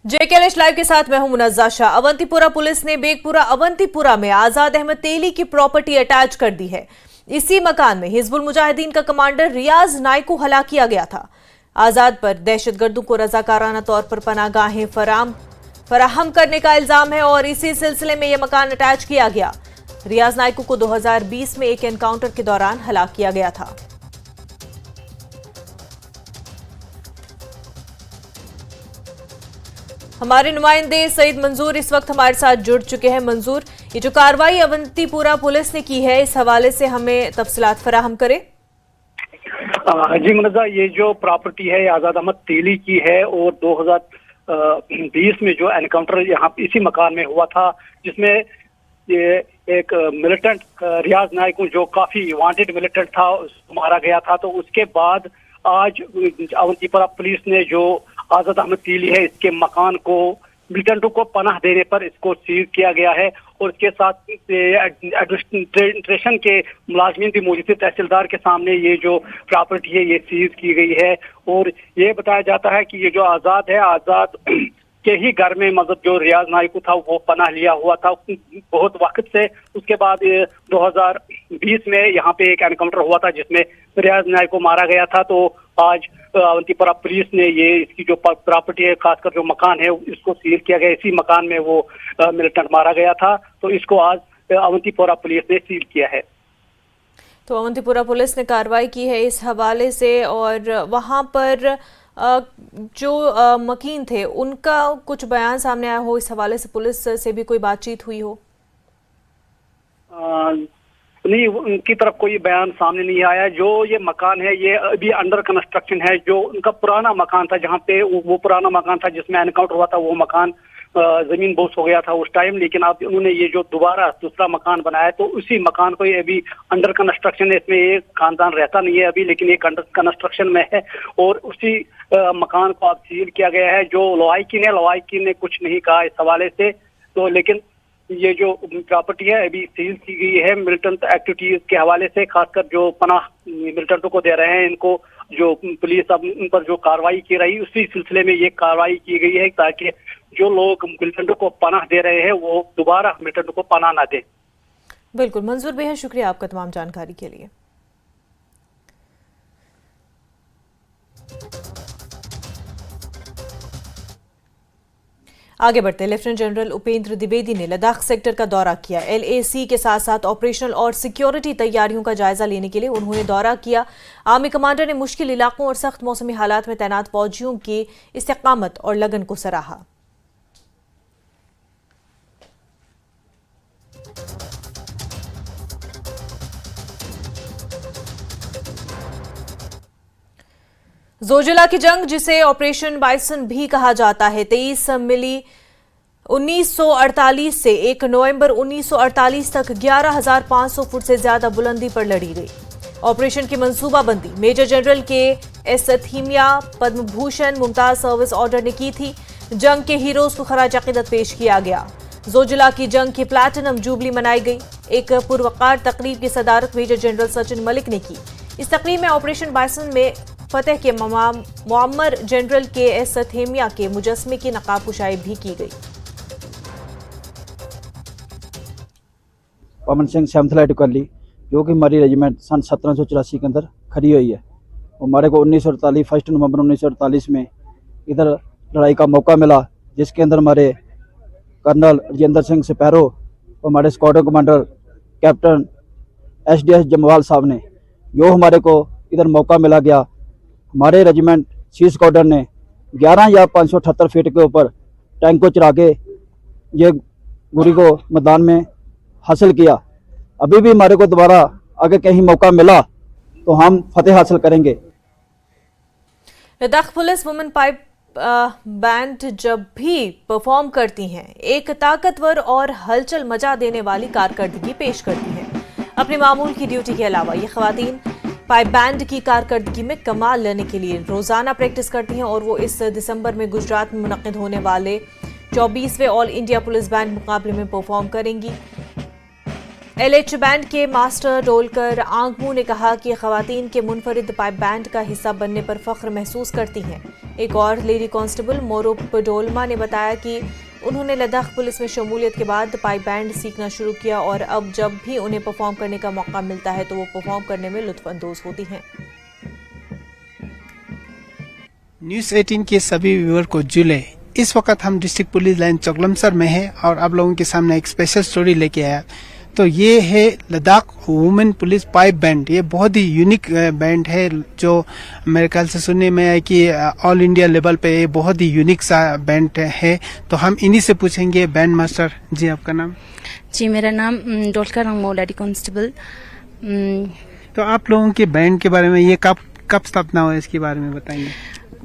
JKLH live के साथ मैं हूं मुनज़्ज़ा शाह। अवंतीपुरा पुलिस ने बेगपुरा अवंतीपुरा में आजाद अहमद तेली की प्रॉपर्टी अटैच कर दी है। इसी मकान में हिजबुल मुजाहिदीन का कमांडर रियाज नाइक को हलाक किया गया था। आजाद पर दहशतगर्दों को रजाकाराना तौर पर पनाहगाहें फराहम करने का इल्जाम है और इसी सिलसिले में यह मकान अटैच किया गया। रियाज नाइक को 2020 में एक एनकाउंटर के दौरान हलाक किया गया था। हमारे नुमाइंदे सईद मंजूर इस वक्त हमारे साथ जुड़ चुके हैं। मंजूर, ये जो कार्रवाई अवंतीपुरा पुलिस ने की है, इस हवाले से हमें तफसीलात फराहम करें। जी मुनज़्ज़ा, ये जो प्रॉपर्टी है आजाद अहमद तेली की है और 2020 में जो एनकाउंटर यहाँ इसी मकान में हुआ था, जिसमें ये एक मिलिटेंट रियाज नाइक जो काफी वांटेड मिलिटेंट था, उसको मारा गया था। तो उसके बाद आज अवंतीपुरा पुलिस ने जो आजाद अहमद तेली है, इसके मकान को मिलिटेंटों को पनाह देने पर इसको सीज किया गया है और इसके साथ एडमिनिस्ट्रेशन के मुलाजमीन भी मौजूद थे। तहसीलदार के सामने ये जो प्रॉपर्टी है ये सीज की गई है और ये बताया जाता है कि ये जो आजाद है, आजाद के ही घर में मतलब जो रियाज नाइक था वो पनाह लिया हुआ था बहुत वक्त से। उसके बाद 2020 में यहाँ पे एक एनकाउंटर हुआ था जिसमें रियाज नाइक को मारा गया था। तो आज अवंतीपुरा पुलिस ने ये इसकी जो प्रॉपर्टी है, खासकर जो मकान है, इसको सील किया गया। इसी मकान में वो मिलिटेंट मारा गया था, तो इसको आज अवंतीपुरा पुलिस ने सील किया है। तो अवंतीपुरा पुलिस ने कार्रवाई की है इस हवाले से, और वहां पर जो मकीन थे उनका कुछ बयान सामने आया हो, इस हवाले से पुलिस से भी कोई बातचीत हुई हो? नहीं, उनकी तरफ कोई बयान सामने नहीं आया। जो ये मकान है ये अभी अंडर कंस्ट्रक्शन है। जो उनका पुराना मकान था, जहाँ पे वो पुराना मकान था जिसमें एनकाउंटर हुआ था, वो मकान जमीन बोस हो गया था उस टाइम। लेकिन अब उन्होंने ये जो दोबारा दूसरा मकान बनाया, तो उसी मकान को ये अभी अंडर कंस्ट्रक्शन है। इसमें ये खानदान रहता नहीं है अभी, लेकिन एक अंडर कंस्ट्रक्शन में है और उसी मकान को अब सील किया गया है। जो लवाइकिन है, लवाइकिन ने कुछ नहीं कहा इस हवाले से। तो लेकिन ये जो प्रॉपर्टी है अभी सील की गई है मिलिटेंट एक्टिविटीज के हवाले से, खासकर जो पनाह मिलिटेंटों को दे रहे हैं, इनको जो पुलिस अब उन पर जो कार्रवाई की रही, उसी सिलसिले में ये कार्रवाई की गई है ताकि जो लोग मिलिटेंटों को पनाह दे रहे हैं वो दोबारा मिलिटेंटों को पनाह ना दे। बिल्कुल मंजूर, बेहद शुक्रिया आपका तमाम जानकारी के लिए। आगे बढ़ते, लेफ्टिनेंट जनरल उपेंद्र द्विवेदी ने लद्दाख सेक्टर का दौरा किया। LAC के साथ साथ ऑपरेशनल और सिक्योरिटी तैयारियों का जायजा लेने के लिए उन्होंने दौरा किया। आर्मी कमांडर ने मुश्किल इलाकों और सख्त मौसमी हालात में तैनात फौजियों की इस्तेकामत और लगन को सराहा। जोजिला की जंग, जिसे ऑपरेशन बाइसन भी कहा जाता है, 23 मिली 1948 से 1 नवंबर 1948 तक 11,500 फुट से ज्यादा बुलंदी पर लड़ी गई। ऑपरेशन की मंसूबाबंदी major general KS थीमिया Padma Bhushan Mumtaz service order ने की थी। जंग के हीरोज को खराज अकीदत पेश किया गया। जोजिला की जंग की प्लैटिनम जुबली मनाई गई। एक पुरवकार तकरीब की सदारत मेजर जनरल सचिन मलिक ने की। इस तकरीब में ऑपरेशन बाइसन में फतेह के मुअम्मर जनरल KS थेमिया के मुजस्मे की नकाबकुशाई भी की गई। पवन सिंह 7th लाइट कर ली, जो कि हमारी रेजिमेंट सन 1784 के अंदर खड़ी हुई है। हमारे को 1948 1 नवंबर 1948 में इधर लड़ाई का मौका मिला, जिसके अंदर हमारे कर्नल राजेंद्र सिंह सिपैरो और हमारे squadron commander captain SDS Jamwal साहब ने, जो हमारे को इधर मौका मिला गया, हमारे रेजिमेंट C स्क्वाड्रन ने 11 या 578 फीट के ऊपर टैंक को चढ़ा के ये गुरी को मैदान में हासिल किया। अभी भी हमारे को दोबारा आगे कहीं मौका मिला तो हम फतेह हासिल करेंगे। Ladakh police women pipe band जब भी परफॉर्म करती हैं, एक ताकतवर और हलचल मचा देने वाली कारकर्दगी पेश करती हैं। अपनी मामूल की ड्यूटी के अलावा ये खवातीन पाइप बैंड की कारकर्दगी में कमाल लेने के लिए रोजाना प्रैक्टिस करती हैं और वो इस दिसंबर में गुजरात में मुनक्किद होने वाले 24वें ऑल इंडिया पुलिस बैंड मुकाबले में परफॉर्म करेंगी। LH बैंड के मास्टर डोलकर आंगमू ने कहा कि खवातीन के मुनफरिद पाइप बैंड का हिस्सा बनने पर फख्र महसूस करती हैं। एक और लेडी कांस्टेबल मोरो पडोलमा ने बताया कि उन्होंने लद्दाख पुलिस में शमूलियत के बाद पाइप बैंड सीखना शुरू किया और अब जब भी उन्हें परफॉर्म करने का मौका मिलता है तो वो परफॉर्म करने में लुत्फअंदोज होती हैं। न्यूज़ 18 के सभी व्यूअर को जुले। इस वक्त हम डिस्ट्रिक्ट पुलिस लाइन चोकलमसर में हैं और आप लोगों के सामने एक स्पेशल स्टोरी लेके आया। तो ये है Ladakh women police pipe band. ये बहुत ही यूनिक बैंड है जो मेरे ख्याल से सुनने में है कि ऑल इंडिया लेवल पे ये बहुत ही यूनिक सा बैंड है। तो हम इन्हीं से पूछेंगे। बैंड मास्टर जी, आपका नाम? जी, मेरा नाम डोलका रंगमो लेडी कांस्टेबल। तो आप लोगों के बैंड के बारे में, ये कब स्थापना हुआ, इसके बारे में बताएंगे।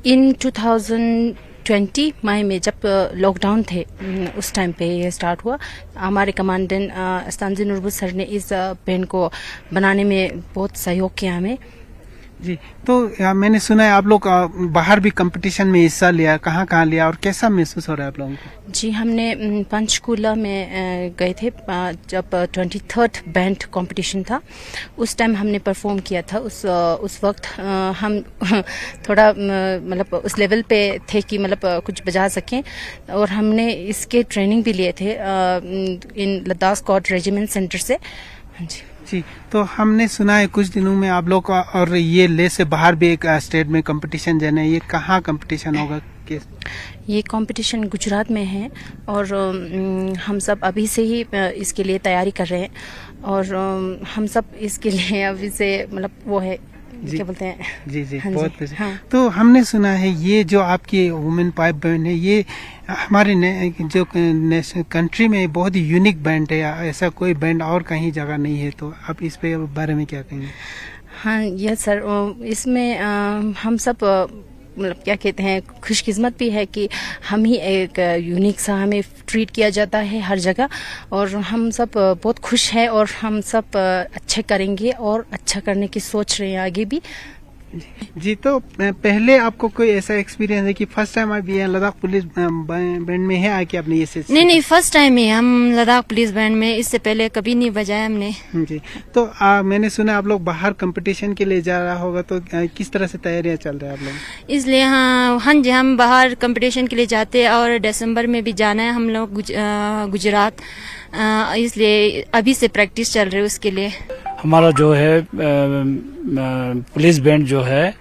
इन 2020 मई में जब लॉकडाउन थे उस टाइम पे ये स्टार्ट हुआ। हमारे कमांडेंट अस्तानजी नुरबू सर ने इस बैंड को बनाने में बहुत सहयोग किया हमें। जी, तो मैंने सुना है आप लोग बाहर भी कंपटीशन में हिस्सा लिया। कहाँ लिया और कैसा महसूस हो रहा है आप लोगों को? जी, हमने पंचकूला में गए थे जब 23rd बैंड कंपटीशन था। उस टाइम हमने परफॉर्म किया था। उस वक्त हम थोड़ा मतलब उस लेवल पे थे कि मतलब कुछ बजा सकें और हमने इसके ट्रेनिंग भी लिए थे इन लद्दाख स्क्वाड रेजिमेंट सेंटर से। जी, तो हमने सुना है कुछ दिनों में आप लोग और ये ले से बाहर भी एक स्टेट में कंपटीशन जाना है। ये कहाँ कंपटीशन होगा? ये कंपटीशन गुजरात में है और हम सब अभी से ही इसके लिए तैयारी कर रहे हैं और हम सब इसके लिए अभी से मतलब वो है क्या बोलते हैं। जी हाँ बहुत जी, हाँ। तो हमने सुना है ये जो आपकी वुमेन पाइप बैंड है ये हमारे जो कंट्री में बहुत ही यूनिक बैंड है। ऐसा कोई बैंड और कहीं जगह नहीं है। तो आप इस पे बारे में क्या कहेंगे? हाँ यस सर, इसमें हम सब मतलब क्या कहते हैं, खुशकिस्मत भी है कि हम ही एक यूनिक सा हमें ट्रीट किया जाता है हर जगह और हम सब बहुत खुश हैं और हम सब अच्छे करेंगे और अच्छा करने की सोच रहे हैं आगे भी। जी, तो पहले आपको कोई ऐसा एक्सपीरियंस है कि फर्स्ट टाइम आप ये लद्दाख पुलिस बैंड में है आके आपने ये से? नहीं, फर्स्ट टाइम है हम लद्दाख पुलिस बैंड में। इससे पहले कभी नहीं बजाया हमने। जी, तो मैंने सुना आप लोग बाहर कंपटीशन के लिए जा रहा होगा। तो किस तरह से तैयारियां चल रही है आप लोग? इसलिए हाँ जी, हम बाहर कंपटीशन के लिए जाते हैं और दिसंबर में भी जाना है हम लोग गुजरात। इसलिए अभी से प्रैक्टिस चल रही है उसके लिए। हमारा जो है पुलिस बैंड जो है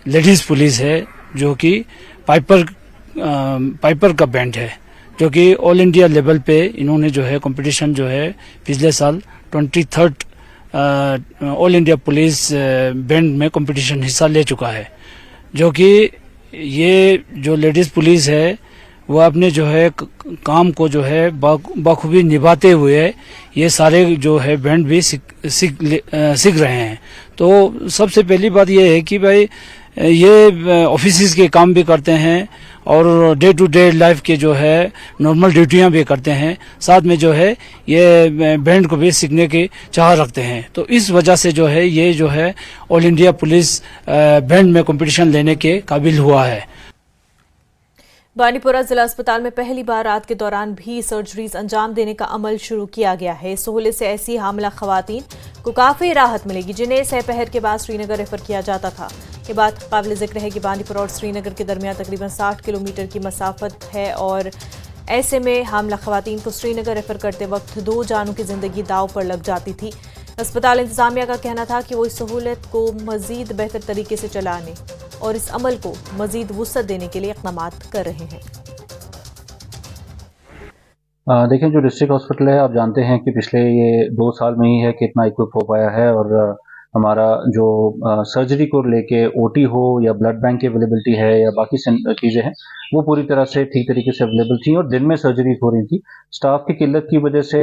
लेडीज पुलिस है, जो कि पाइपर का बैंड है, जो कि ऑल इंडिया लेवल पे इन्होंने जो है कंपटीशन जो है पिछले साल 23rd all India police band में कंपटीशन हिस्सा ले चुका है। जो कि ये जो लेडीज पुलिस है वो अपने जो है काम को जो है बखूबी निभाते हुए ये सारे जो है बैंड भी सीख रहे हैं। तो सबसे पहली बात ये है कि भाई ये ऑफिस के काम भी करते हैं और डे टू डे लाइफ के जो है नॉर्मल ड्यूटियां भी करते हैं, साथ में जो है ये बैंड को भी सीखने की चाह रखते हैं। तो इस वजह से जो है ये जो है ऑल इंडिया पुलिस बैंड में कंपटीशन लेने के काबिल हुआ है। बानीपुरा जिला अस्पताल में पहली बार रात के दौरान भी सर्जरीज अंजाम देने का अमल शुरू किया गया है। इस सहूलियत से ऐसी हामला खवातीन को काफी राहत मिलेगी जिन्हें सहपहर के बाद श्रीनगर रेफर किया जाता था। ये बात काबिल जिक्र है कि बानीपुरा और श्रीनगर के दरमियान तकरीबन 60 किलोमीटर की मसाफत है और ऐसे में हामला खवातीन को श्रीनगर रेफर करते वक्त 2 जानों की जिंदगी दांव पर लग जाती थी। अस्पताल इंतजामिया का कहना था कि वो इस सहूलियत को मजीद बेहतर तरीके से चलाने और इस अमल को मजीद वुसअत देने के लिए इक़दाम कर रहे हैं। देखिए, जो डिस्ट्रिक्ट हॉस्पिटल है आप जानते हैं कि पिछले ये 2 साल में ही है कि इतना इक्विप हो पाया है और हमारा जो सर्जरी को लेके ओटी हो या ब्लड बैंक की अवेलेबिलिटी है या बाकी चीज़ें हैं वो पूरी तरह से ठीक तरीके से अवेलेबल थी और दिन में सर्जरीज हो रही थी। स्टाफ की किल्लत की वजह से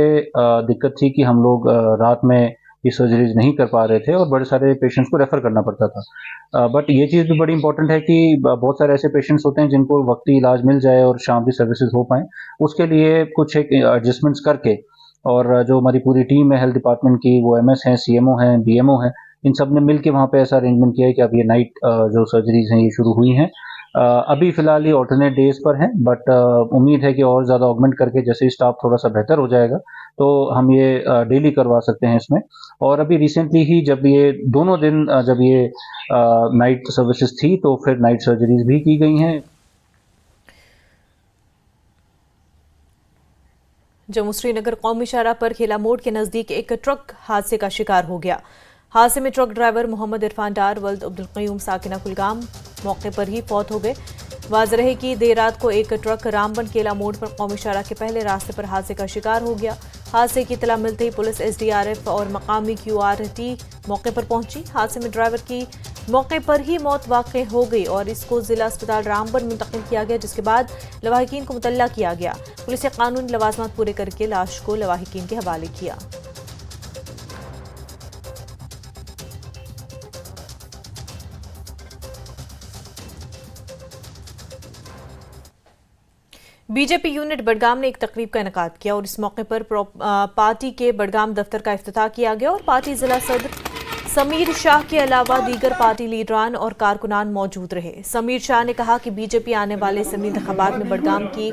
दिक्कत थी कि हम लोग रात में ये सर्जरीज नहीं कर पा रहे थे और बड़े सारे पेशेंट्स को रेफर करना पड़ता था। बट ये चीज़ भी बड़ी इंपॉर्टेंट है कि बहुत सारे ऐसे पेशेंट्स होते हैं जिनको वक्ती इलाज मिल जाए और शाम की सर्विसेज हो पाएँ, उसके लिए कुछ एक एडजस्टमेंट्स करके और जो हमारी पूरी टीम है हेल्थ डिपार्टमेंट की, वो एमएस हैं, सीएमओ हैं, बीएमओ हैं, इन सब ने मिल के वहाँ पे ऐसा अरेंजमेंट किया है कि अब ये नाइट जो सर्जरीज हैं ये शुरू हुई हैं। अभी फिलहाल ये ऑल्टरनेट डेज पर हैं, बट उम्मीद है कि और ज़्यादा ऑगमेंट करके जैसे ही स्टाफ थोड़ा सा बेहतर हो जाएगा तो हम ये डेली करवा सकते हैं इसमें। और अभी रिसेंटली ही जब ये दोनों दिन जब ये नाइट सर्विसेज थी तो फिर नाइट सर्जरीज भी की गई हैं। जम्मू श्रीनगर कौमी शाहराह पर खेला मोड़ के नजदीक एक ट्रक हादसे का शिकार हो गया। हादसे में ट्रक ड्राइवर मोहम्मद इरफान डार वल्द अब्दुल क़य्यूम साकिना कुलगाम मौके पर ही फौत हो गए। वाज़ रहे कि देर रात को एक ट्रक रामबन केला मोड़ पर कौमी शाहराह के पहले रास्ते पर हादसे का शिकार हो गया। हादसे की इत्तला मिलते ही पुलिस, SDRF और मकामी QRT मौके पर पहुंची। हादसे में ड्राइवर की मौके पर ही मौत वाक़ हो गई और इसको जिला अस्पताल रामबन मुंतकिल किया गया, जिसके बाद लवाहिकीन को मुतल्ला किया गया। पुलिस ने कानूनी लवाजमात पूरे करके लाश को लवाहिकीन के हवाले किया। बीजेपी यूनिट बडगाम ने एक तकरीब का इनेकाद किया और इस मौके पर पार्टी के बडगाम दफ्तर का इफ्तिताह किया गया और पार्टी जिला सदर समीर शाह के अलावा दीगर पार्टी लीडरान और कारकुनान मौजूद रहे। समीर शाह ने कहा कि बीजेपी आने वाले असेंबली इंतखाबात में बडगाम की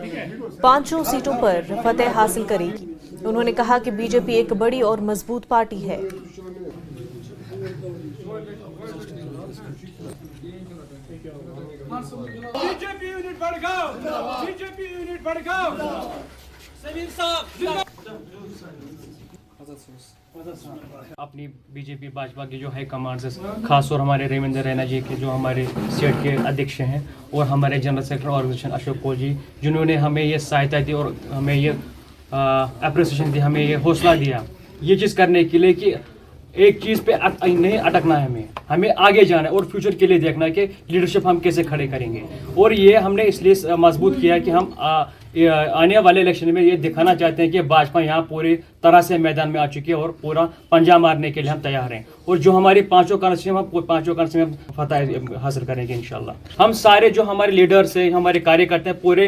5 सीटों पर फतेह हासिल करेगी। उन्होंने कहा कि बीजेपी एक बड़ी और मजबूत पार्टी है। BJP unit Budgam, BJP unit Budgam, Sameer साहब अपनी बीजेपी भाजपा की जो हाई कमांड से खासतौर हमारे रेवेंद्र रैना जी के जो हमारे स्टेट के अध्यक्ष हैं और हमारे जनरल सेक्रेटरी ऑर्गेनाइजेशन अशोक कोल जी, जिन्होंने हमें ये सहायता दी और हमें ये अप्रिसिएशन दी, हमें ये हौसला दिया ये चीज़ करने के लिए कि एक चीज़ पे नहीं अटकना है, हमें आगे जाना है और फ्यूचर के लिए देखना है कि लीडरशिप हम कैसे खड़े करेंगे। और ये हमने इसलिए मजबूत किया कि हम आने वाले इलेक्शन में ये दिखाना चाहते हैं कि भाजपा यहाँ पूरी तरह से मैदान में आ चुकी है और पूरा पंजा मारने के लिए हम तैयार हैं। और जो हमारी 5 कॉन्स्टिट्यूंसी में फतह हासिल करेंगे इंशाल्लाह। हम सारे जो हमारे लीडर्स हैं, हमारे कार्यकर्ता हैं, पूरे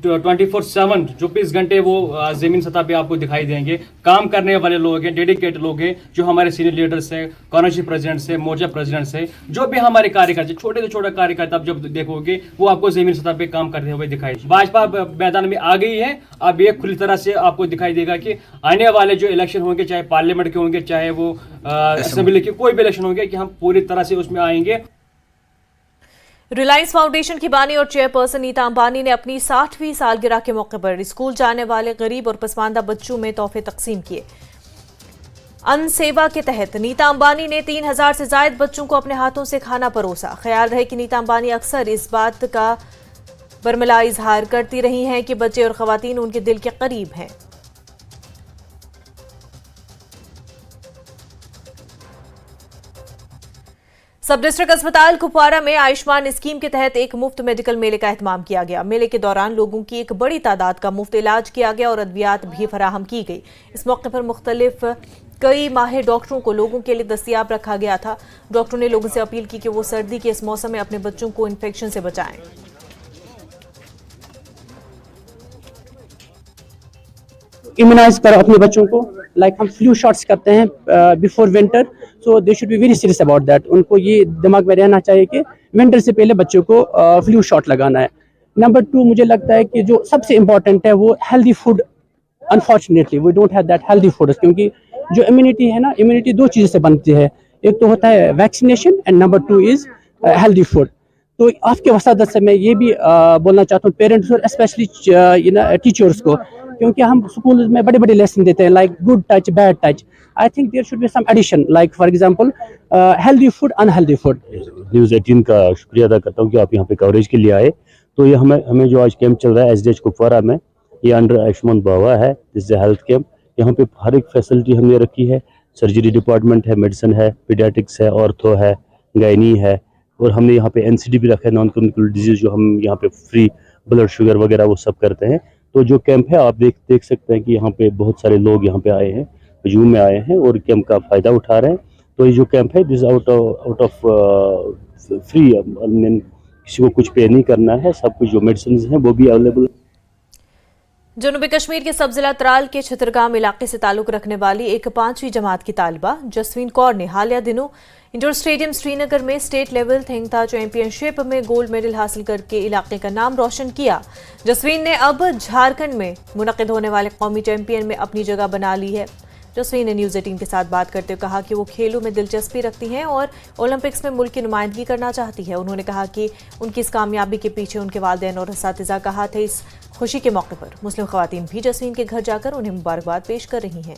24/7 24 घंटे वो ज़मीन सतह पे आपको दिखाई देंगे। काम करने वाले लोग हैं, डेडिकेटेड लोग हैं, जो हमारे सीनियर लीडर्स हैं, कॉन्स्टिट्यूंसी प्रेसिडेंट्स हैं, मोर्चा प्रेसिडेंट्स हैं, जो भी हमारे कार्यकर्ता, छोटे से छोटा कार्यकर्ता आप जब देखोगे वो आपको ज़मीन सतह पे काम करते हुए दिखाई। भाजपा मैदान में आ गई है। अब ये खुली तरह से आपको दिखाई देगा कि आने वाले जो इलेक्शन होंगे, चाहे पार्लियामेंट के होंगे, चाहे वो असेंबली के कोई भी इलेक्शन होंगे, कि हम पूरी तरह से उसमें आएंगे। रिलायंस फाउंडेशन की बानी और चेयरपर्सन नीता अंबानी ने अपनी 60वीं सालगिरह के मौके पर स्कूल जाने वाले गरीब और पसमानदा बच्चों में तोहफे तकसीम किए। अन्न सेवा के तहत नीता अंबानी ने 3000 से ज्यादा बच्चों को अपने हाथों से खाना परोसा। ख्याल रहे कि नीता अंबानी अक्सर इस बात का बरमला इजहार करती रही हैं कि बच्चे और खवातीन उनके दिल के करीब हैं। सब डिस्ट्रिक्ट अस्पताल कुपवारा में आयुष्मान स्कीम के तहत एक मुफ्त मेडिकल मेले का एहतमाम किया गया। मेले के दौरान लोगों की एक बड़ी तादाद का मुफ्त इलाज किया गया और अद्वियात भी फराहम की गई। इस मौके पर मुख्तलिफ कई माहिर डॉक्टरों को लोगों के लिए दस्तयाब रखा गया था। डॉक्टरों ने लोगों से अपील की कि वो सर्दी के इस मौसम में अपने बच्चों को इन्फेक्शन से बचाएं। इम्यूनाइज करो अपने बच्चों को, लाइक हम फ्लू शॉट्स करते हैं before winter, so they should be very serious about that. उनको ये दिमाग में रहना चाहिए कि विंटर से पहले बच्चों को फ्लू शॉट लगाना है। नंबर 2, मुझे लगता है कि जो सबसे इम्पोर्टेंट है वो healthy food. Unfortunately we don't have that healthy food, क्योंकि जो इम्यूनिटी है ना, इम्यूनिटी 2 चीज़ों से बनती है, एक तो होता है vaccination and number 2 is healthy food. तो आपके वसादत से मैं ये भी बोलना चाहता हूँ पेरेंट्स और स्पेशली टीचर्स को, क्योंकि हम स्कूल में बड़े बड़े लेसन देते हैं like good touch, bad touch. I think there should be some addition, like for example healthy food, unhealthy food. News 18 का शुक्रिया अदा करता हूँ कि आप यहाँ पे कवरेज के लिए आए। तो ये हमें जो आज कैंप चल रहा है SDH कुपवारा में, ये अंडर आयुष्मान बावा है, दिस इज हेल्थ कैंप। यहाँ पे हर एक फैसिलिटी हमने रखी है। सर्जरी डिपार्टमेंट है, मेडिसिन है, पीडियाट्रिक्स है, ऑर्थो है, गायनी है, और हमने यहाँ पे NCD भी रखा है, नॉन कम्युनिकेबल डिजीज, जो हम यहाँ पे फ्री ब्लड शुगर वगैरह वो सब करते हैं। तो जो कैंप है आप देख सकते हैं कि यहाँ पे बहुत सारे लोग यहाँ पे आए हैं, हजूम में आए हैं और कैंप का फ़ायदा उठा रहे हैं। तो ये जो कैंप है दिस आउट ऑफ फ्री, किसी को कुछ पे नहीं करना है, सब कुछ जो मेडिसिन हैं वो भी अवेलेबल है। जनूबी कश्मीर के सब जिला त्राल के छितरगाम इलाके से ताल्लुक रखने वाली एक 5वीं जमात की तालिबा जसवीन कौर ने हालिया दिनों इंडोर स्टेडियम श्रीनगर में स्टेट लेवल थिंगता चैंपियनशिप में गोल्ड मेडल हासिल करके इलाके का नाम रोशन किया। जसवीन ने अब झारखंड में मुनक्किद होने वाले कौमी चैंपियन में अपनी जगह बना ली है। जसवीन ने न्यूज़ 18 के साथ बात करते हुए कहा कि वो खेलों में दिलचस्पी रखती हैं और ओलंपिक्स में मुल्क की नुमाइंदगी करना चाहती है। उन्होंने कहा कि उनकी इस कामयाबी के पीछे उनके वालिदैन और असातिज़ा का हाथ है। इस खुशी के मौके पर मुस्लिम ख़वातीन भी जसवीन के घर जाकर उन्हें मुबारकबाद पेश कर रही हैं।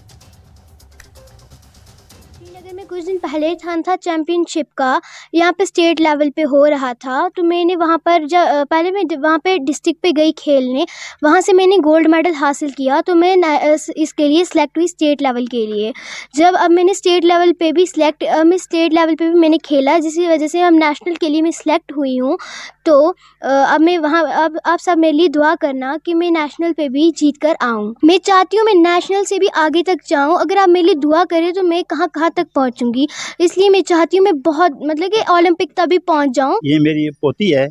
में कुछ दिन पहले था चैंपियनशिप का, यहाँ पे स्टेट लेवल पे हो रहा था, तो मैंने वहाँ पर पहले मैं वहाँ पे डिस्ट्रिक्ट पे गई खेलने, वहाँ से मैंने गोल्ड मेडल हासिल किया। तो मैं इसके लिए सिलेक्ट हुई स्टेट लेवल के लिए। जब अब मैंने स्टेट लेवल पे भी मैंने खेला, जिसकी वजह से अब नेशनल के लिए मैं सिलेक्ट हुई हूँ। तो अब मैं वहाँ अब आप सब मेरे लिए दुआ करना कि मैं नेशनल पे भी जीत कर आऊँ। मैं चाहती हूँ मैं नेशनल से भी आगे तक जाऊँ। अगर आप मेरे लिए दुआ करें तो मैं कहाँ तक पहुँचूँगी। इसलिए मैं चाहती हूँ मैं बहुत मतलब कि ओलंपिक तक भी पहुँच जाऊँ। ये मेरी पोती है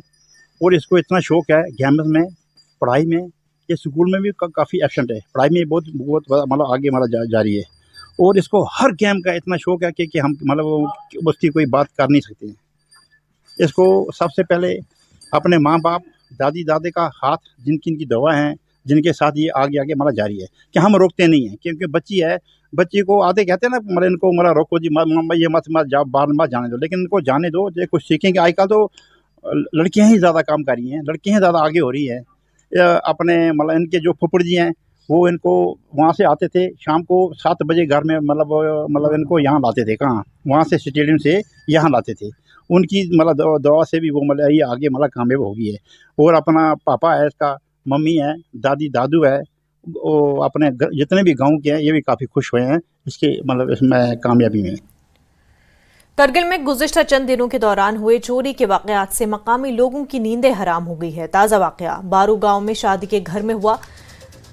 और इसको इतना शौक है गेम्स में, पढ़ाई में। ये स्कूल में भी काफ़ी एब्सेंट है, पढ़ाई में बहुत मतलब आगे मतलब जा रही है। और इसको हर गेम का इतना शौक है कि हम मतलब उसकी कोई बात कर नहीं सकते हैं। इसको सबसे पहले अपने माँ बाप, दादी दादे का हाथ, जिनकी दवा है, जिनके साथ ये आगे मतलब जारी है, कि हम रोकते नहीं हैं। क्योंकि बच्ची है, बच्ची को आते कहते हैं ना मतलब इनको मतलब रोको जी, ये मत जाओ, बाहर मत जाने दो। लेकिन इनको जाने दो, जो कुछ सीखेंगे। आजकल तो लड़कियां ही ज़्यादा काम कर रही हैं, लड़कियां ज़्यादा आगे हो रही है। अपने मतलब इनके जो फुफड़ जी हैं वो इनको वहाँ से आते थे, शाम को 7 बजे घर में मतलब इनको यहाँ लाते थे। कहाँ? वहाँ से स्टेडियम से यहाँ लाते थे। उनकी मतलब दवा से भी वो मतलब ये आगे मतलब कामयाब हो गई है। और अपना पापा है, इसका मम्मी है, दादी दादू है, वो अपने जितने भी गांव के हैं ये भी काफ़ी खुश हुए हैं इसके मतलब इसमें कामयाबी में। करगिल में गुज़िश्ता चंद दिनों के दौरान हुए चोरी के वाक़यात से मकामी लोगों की नींदें हराम हो गई है। ताज़ा वाक़या बारू गांव में शादी के घर में हुआ।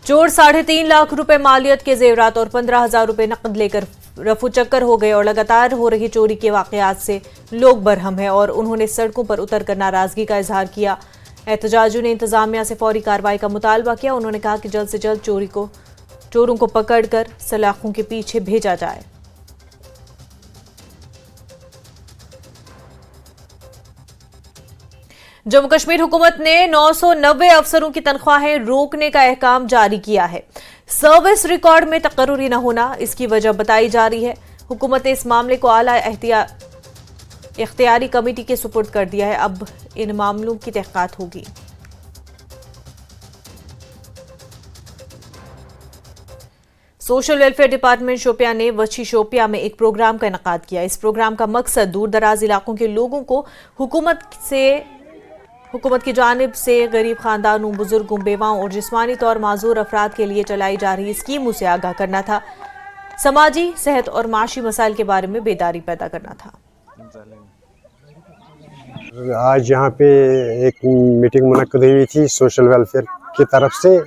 चोर 3.5 लाख रुपए मालियत के जेवरात और 15,000 रुपए नकद लेकर रफू चक्कर हो गए और लगातार हो रही चोरी के वाक़यात से लोग बरहम है और उन्होंने सड़कों पर उतरकर नाराजगी का इजहार किया। एहतजाजियों ने इंतजामिया से फौरी कार्रवाई का मुतालबा किया। उन्होंने कहा कि जल्द से जल्द चोरों को पकड़कर सलाखों के पीछे भेजा जाए। जम्मू कश्मीर हुकूमत ने 990 अफसरों की तनख्वाहें रोकने का अहकाम जारी किया है। सर्विस रिकॉर्ड में तकर्रुरी न होना इसकी वजह बताई जा रही है। हुकूमत ने इस मामले को आला इख्तियारी कमेटी के सुपुर्द कर दिया है। अब इन मामलों की तहकीकात होगी। सोशल वेलफेयर डिपार्टमेंट शोपियां ने वची शोपियां में एक प्रोग्राम का इनेकाद किया। इस प्रोग्राम का मकसद दूर दराज इलाकों के लोगों को हुकूमत की जानिब से गरीब खानदानों, बुजुर्गों, बेवाओं और जिस्मानी तौर माजूर अफराद के लिए चलाई जा रही स्कीमों से आगाह करना था। समाजी, सेहत और माशी मसाइल के बारे में बेदारी पैदा करना था। आज यहाँ पे एक मीटिंग मुनक्किद हुई थी सोशल वेलफेयर की तरफ से,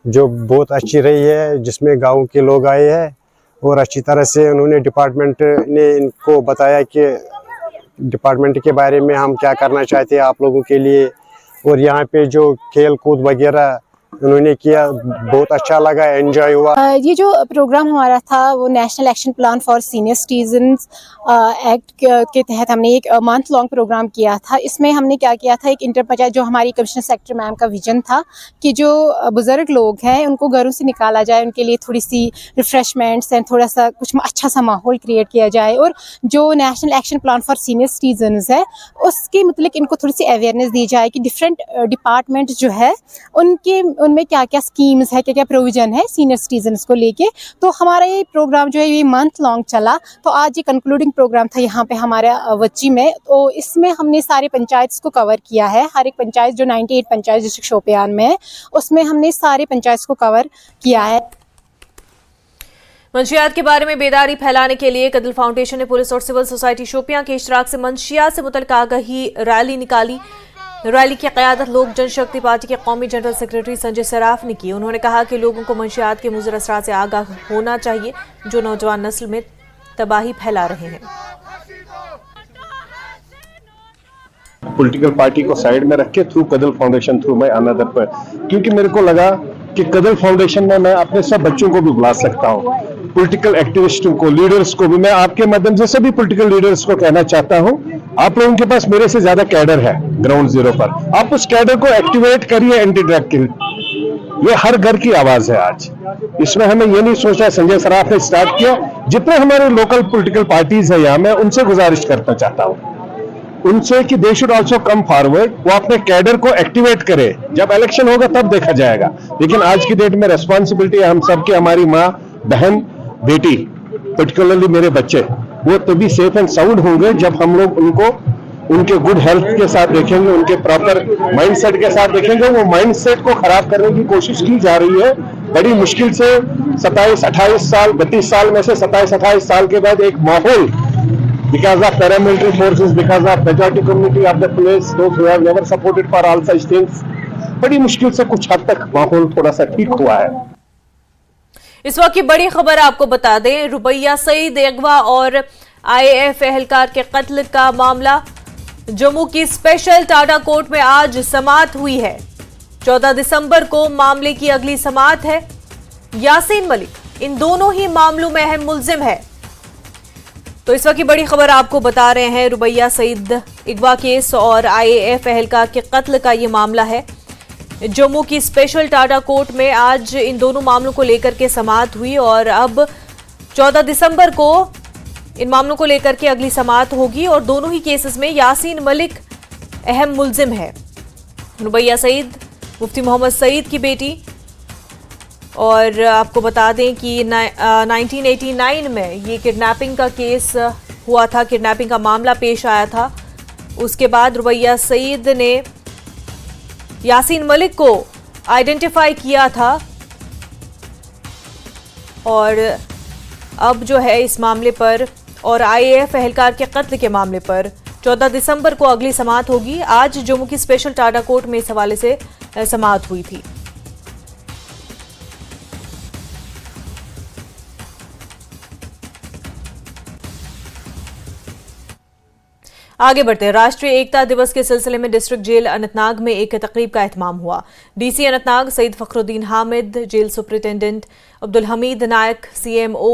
जो बहुत अच्छी रही है, जिसमें गाँव के लोग आए हैं और अच्छी तरह से उन्होंने डिपार्टमेंट ने इनको बताया कि डिपार्टमेंट के बारे में हम क्या करना चाहते हैं आप लोगों के लिए। और यहाँ पे जो खेल कूद वगैरह उन्होंने किया, बहुत अच्छा लगा, एंजॉय हुआ। ये जो प्रोग्राम हमारा था वो national action plan for senior citizens act के तहत हमने एक मंथ लॉन्ग प्रोग्राम किया था। इसमें हमने क्या किया था, एक इंटर पंचायत, जो हमारी कमिश्नर सेक्रेटरी मैम का विजन था कि जो बुजुर्ग लोग हैं उनको घरों से निकाला जाए, उनके लिए थोड़ी सी रिफ्रेशमेंट्स एंड थोड़ा सा कुछ अच्छा सा माहौल क्रिएट किया जाए। और जो national action plan for senior citizens है उसके मतलब इनको थोड़ी सी अवेयरनेस दी जाए कि डिफरेंट डिपार्टमेंट जो है उनमें क्या क्या स्कीम्स है, क्या क्या प्रोविजन है सीनियर सिटीजन्स को लेके। तो हमारा ये प्रोग्राम जो है ये मंथ लॉन्ग चला। तो आज ये कंक्लूडिंग प्रोग्राम था यहाँ पे हमारे वच्ची में। तो इसमें हमने सारे पंचायत को कवर किया है। हर एक पंचायत जो 98 पंचायत डिस्ट्रिक्ट शोपियान में है उसमें हमने सारे पंचायत को कवर किया है। मंशियात के बारे में बेदारी फैलाने के लिए कदल फाउंडेशन ने पुलिस और सिविल सोसाइटी शोपियां के इश्तराक से मंशियात से मुतल्लिक आगाही रैली निकाली। रैली की क़यादत लोक जनशक्ति पार्टी के कौमी जनरल सेक्रेटरी संजय सराफ ने की। उन्होंने कहा कि लोगों को मंशियात के मुज़र असरात से आगाह होना चाहिए जो नौजवान नस्ल में तबाही फैला रहे हैं। पॉलिटिकल पार्टी को साइड में रख के थ्रू कदल फाउंडेशन, थ्रू माय अनदर पर, क्योंकि मेरे को लगा कि कदल फाउंडेशन में मैं अपने सब बच्चों को भी बुला सकता हूँ। पॉलिटिकल एक्टिविस्टों को, लीडर्स को भी, मैं आपके माध्यम से सभी पॉलिटिकल लीडर्स को कहना चाहता हूं, आप लोगों के पास मेरे से ज्यादा कैडर है ग्राउंड जीरो पर, आप उस कैडर को एक्टिवेट करिए एंटी ड्रग के। ये हर घर की आवाज है आज। इसमें हमें ये नहीं सोचना, संजय सराफ ने स्टार्ट किया, जितने हमारे लोकल पॉलिटिकल पार्टीज है यहाँ, मैं उनसे गुजारिश करना चाहता हूँ उनसे कि they should also come forward, वो अपने कैडर को एक्टिवेट करे। जब इलेक्शन होगा तब देखा जाएगा, लेकिन आज की डेट में रेस्पॉन्सिबिलिटी है हम सबकी, हमारी माँ, बहन, बेटी, पर्टिकुलरली मेरे बच्चे, वो तभी सेफ एंड साउंड होंगे जब हम लोग उनको उनके गुड हेल्थ के साथ देखेंगे, उनके प्रॉपर माइंडसेट के साथ देखेंगे। वो माइंडसेट को खराब करने की कोशिश की जा रही है बड़ी मुश्किल से। 27-28 साल, 32 साल में से 27-28 साल के बाद एक माहौल, because of paramilitary forces, because of majority community of the police, those who have never supported for all such things, बड़ी मुश्किल से कुछ हद तक माहौल थोड़ा सा ठीक हुआ है। इस वक्त की बड़ी खबर आपको बता दें, रुबैया सईद अगवा और IAF एहलकार के कत्ल का मामला जम्मू की स्पेशल टाडा कोर्ट में आज समाअत हुई है। 14 दिसंबर को मामले की अगली समाअत है। यासीन मलिक इन दोनों ही मामलों में अहम मुल्जिम है। तो इस वक्त की बड़ी खबर आपको बता रहे हैं, रुबैया सईद अगवा केस और IAF एहलकार के कत्ल का ये मामला है। जम्मू की स्पेशल टाडा कोर्ट में आज इन दोनों मामलों को लेकर के समाअत हुई और अब 14 दिसंबर को इन मामलों को लेकर के अगली समाअत होगी और दोनों ही केसेस में यासीन मलिक अहम मुल्जिम है। रुबैया सईद मुफ्ती मोहम्मद सईद की बेटी, और आपको बता दें कि 1989 में ये किडनैपिंग का केस हुआ था, किडनैपिंग का मामला पेश आया था। उसके बाद रुबैया सईद ने यासीन मलिक को आइडेंटिफाई किया था और अब जो है इस मामले पर और IAF एहलकार के कत्ल के मामले पर 14 दिसंबर को अगली समाअत होगी। आज जम्मू की स्पेशल टाडा कोर्ट में इस हवाले से समाअत हुई थी। आगे बढ़ते हैं। राष्ट्रीय एकता दिवस के सिलसिले में डिस्ट्रिक्ट जेल अनंतनाग में एक तकरीब का एहतमाम हुआ। DC Anantnag Sayeed Fakhruddin Hamid, jail superintendent Abdul Hameed Naik, CMO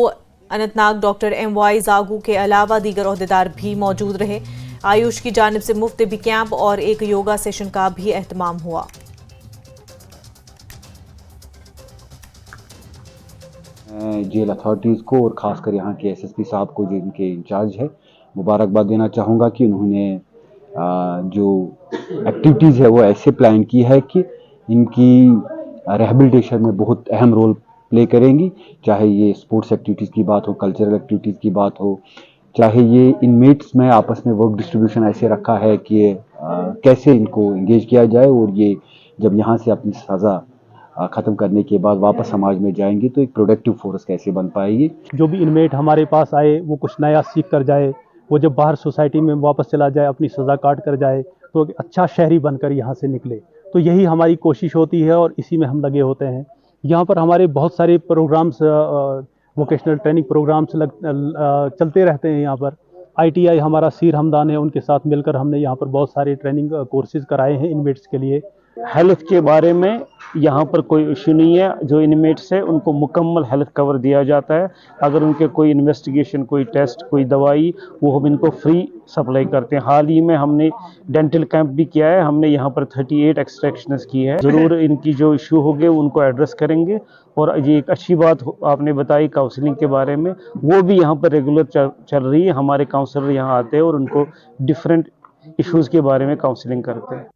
Anantnag doctor MY Jagu के अलावा दीगर ओहदेदार भी मौजूद रहे। आयुष की जानिब से मुफ्त भी कैंप और एक योगा सेशन का भी एहतमाम हुआ। जेल अथॉरिटीज़ को और ख़ासकर यहाँ के SSP साहब को जो इनके इंचार्ज है, मुबारकबाद देना चाहूँगा कि उन्होंने जो एक्टिविटीज़ है वो ऐसे प्लान की है कि इनकी रिहेबिलिटेशन में बहुत अहम रोल प्ले करेंगी। चाहे ये स्पोर्ट्स एक्टिविटीज़ की बात हो, कल्चरल एक्टिविटीज़ की बात हो, चाहे ये इनमेट्स में आपस में वर्क डिस्ट्रीब्यूशन ऐसे रखा है कि कैसे इनको इंगेज किया जाए और ये जब यहाँ से अपनी सज़ा ख़त्म करने के बाद वापस समाज में जाएंगे तो एक प्रोडक्टिव फोर्स कैसे बन पाएगी। जो भी इनमेट हमारे पास आए वो कुछ नया सीख कर जाए, वो जब बाहर सोसाइटी में वापस चला जाए, अपनी सज़ा काट कर जाए तो एक अच्छा शहरी बनकर यहाँ से निकले। तो यही हमारी कोशिश होती है और इसी में हम लगे होते हैं। यहाँ पर हमारे बहुत सारे प्रोग्राम्स, वोकेशनल ट्रेनिंग प्रोग्राम्स चलते रहते हैं। यहाँ पर ITI हमारा सीर हमदान है, उनके साथ मिलकर हमने यहाँ पर बहुत सारे ट्रेनिंग कोर्सेज कराए हैं इनमेट्स के लिए। हेल्थ के बारे में यहाँ पर कोई इशू नहीं है। जो इनमेट्स है उनको मुकम्मल हेल्थ कवर दिया जाता है। अगर उनके कोई इन्वेस्टिगेशन, कोई टेस्ट, कोई दवाई, वो हम इनको फ्री सप्लाई करते हैं। हाल ही में हमने डेंटल कैंप भी किया है। हमने यहाँ पर 38 एक्सट्रैक्शंस की है। ज़रूर इनकी जो इशू होंगे उनको एड्रेस करेंगे। और ये एक अच्छी बात आपने बताई काउंसलिंग के बारे में, वो भी यहाँ पर रेगुलर चल रही है। हमारे काउंसलर यहाँ आते हैं और उनको डिफरेंट इश्यूज़ के बारे में काउंसलिंग करते हैं।